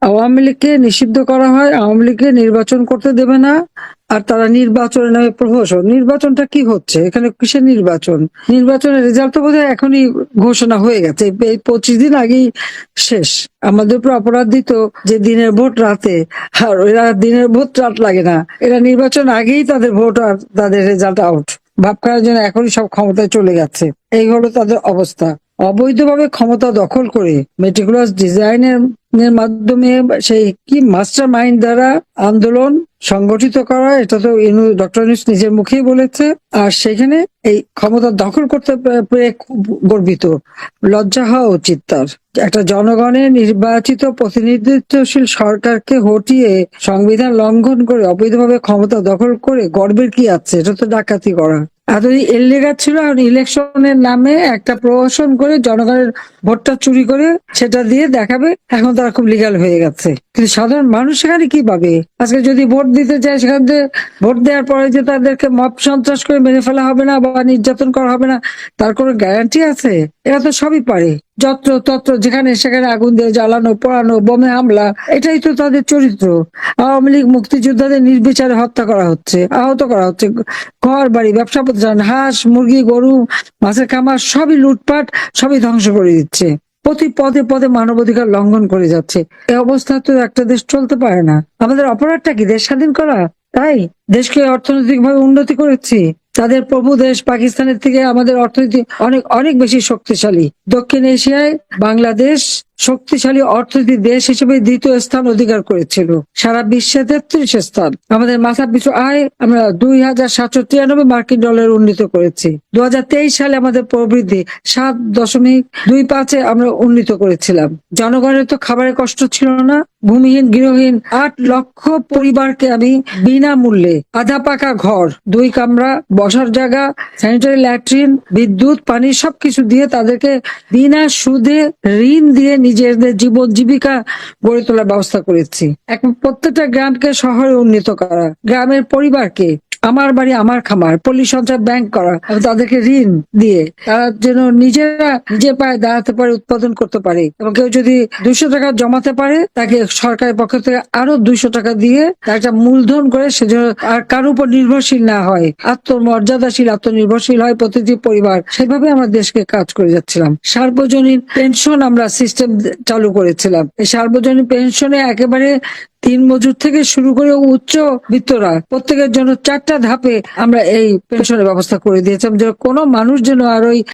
আওয়ামী লীগকে নিষিদ্ধ করা হয়, আওয়ামী লীগকে নির্বাচন করতে দেবে না। আর তারা নির্বাচনের নামে প্রহসন। নির্বাচনটা কি হচ্ছে এখানে? কিসের নির্বাচন? নির্বাচনের রেজাল্ট তো বোধহয় এখনই ঘোষণা হয়ে গেছে, এই 25 দিন আগেই শেষ। আমাদের উপর অপরাধ দিত যে দিনের ভোট রাতে, আর এরা দিনের ভোট রাত লাগে না, এরা নির্বাচন আগেই তাদের ভোট আর তাদের রেজাল্ট আউট ভাব করার জন্য এখনই সব ক্ষমতায় চলে গেছে। এই হলো তাদের অবস্থা। অবৈধভাবে ক্ষমতা দখল করে মেটিকুলাস ডিজাইনের মাধ্যমে সেই কি মাস্টার মাইন্ড দ্বারা আন্দোলন সংগঠিত করা, এটা তো ডক্টর ইউনূস নিজের মুখেই বলেছে। আর সেখানে এই ক্ষমতা দখল করতে পেরে খুব গর্বিত, লজ্জা হওয়া উচিত তার। একটা জনগণের নির্বাচিত প্রতিনিধিত্বশীল সরকারকে হটিয়ে সংবিধান লঙ্ঘন করে অবৈধভাবে ক্ষমতা দখল করে গর্বের কি আছে? এটা তো ডাকাতি করা। এতদিন ইলিগাল ছিল, এখন ইলেকশনের নামে একটা প্রহসন করে জনগণের ভোটটা চুরি করে সেটা দিয়ে দেখাবে এখন তারা খুব লিগাল হয়ে গেছে। কিন্তু সাধারণ মানুষ সেখানে কি পাবে? আজকে যদি ভোট দিতে চায়, সেখান থেকে ভোট দেওয়ার পরে যে তাদেরকে মব সন্ত্রাস করে মেরে ফেলা হবে না বা নির্যাতন করা হবে না, তার কোনো গ্যারান্টি আছে? এরা তো সবই পারে, যত্র তত্র যেখানে সেখানে আগুন দিয়ে জ্বালানো, পোড়ানো, বোমে হামলা, এটাই তো তাদের চরিত্র। আওয়ামী লীগ মুক্তিযোদ্ধাদের নির্বিচারে হত্যা করা হচ্ছে, আহত করা হচ্ছে, ঘর বাড়ি, ব্যবসা প্রতিষ্ঠান, হাঁস মুরগি গরু মাছের খামার সবই লুটপাট, সবই ধ্বংস করে দিচ্ছে। প্রতি পদে পদে মানবাধিকার লঙ্ঘন করে যাচ্ছে। এই অবস্থা তো একটা দেশ চলতে পারে না। আমাদের অপরাধটা কি? দেশ স্বাধীন করা? তাই দেশকে অর্থনৈতিক ভাবে উন্নতি করেছি। তাদের প্রভু দেশ পাকিস্তানের থেকে আমাদের অর্থনীতি অনেক অনেক বেশি শক্তিশালী। দক্ষিণ এশিয়ায় বাংলাদেশ শক্তিশালী অর্থনীতি দেশ হিসেবে 2য় স্থান অধিকার করেছিল, সারা বিশ্বে 33 স্থান। আমাদের মাথা পিছু আয় আমরা 2793 মার্কিন ডলার উন্নীত করেছি। 2023 সালে আমাদের প্রবৃদ্ধি 7.25 আমরা উন্নীত করেছিলাম। জনগণের তো খাবারের কষ্ট ছিল না। ভূমিহীন গৃহহীন 8 লক্ষ পরিবারকে আমি বিনামূল্যে আধা পাকা ঘর, 2 কামরা, বসার জায়গা, স্যানিটারি ল্যাট্রিন, বিদ্যুৎ, পানি সবকিছু দিয়ে তাদেরকে বিনা সুদে ঋণ দিয়ে নিজেদের জীবন জীবিকা গড়ে তোলার ব্যবস্থা করেছি। প্রত্যেকটা গ্রামকে শহরে উন্নীত করা, গ্রামের পরিবারকে আমার বাড়ি আমার খামার, পল্লী সঞ্চয় ব্যাংক করা, তাদেরকে ঋণ দিয়ে তারা যেন নিজেরা নিজের পায়ে দাঁড়াতে পারে, উৎপাদন করতে পারে। এবং কেউ যদি 200 টাকা জমাতে পারে, তাকে সরকারের পক্ষ থেকে আরো 200 টাকা দিয়ে তার একটা মূলধন করে সে যেন আর কারোর উপর নির্ভরশীল না হয়, আত্মমর্যাদাশীল আত্মনির্ভরশীল হয় প্রতিটি পরিবার। সেভাবে আমরা দেশকে কাজ করে যাচ্ছিলাম। সার্বজনীন পেনশন আমরা সিস্টেম চালু করেছিলাম। এই সার্বজনীন পেনশনে একেবারে 3 মজুর থেকে শুরু করে উচ্চ বিত্তরা প্রত্যেকের জন্য 4টা ধাপে আমরা এই পেনশনের ব্যবস্থা করে দিয়েছিলাম, যে কোনো মানুষ যেন আর ওই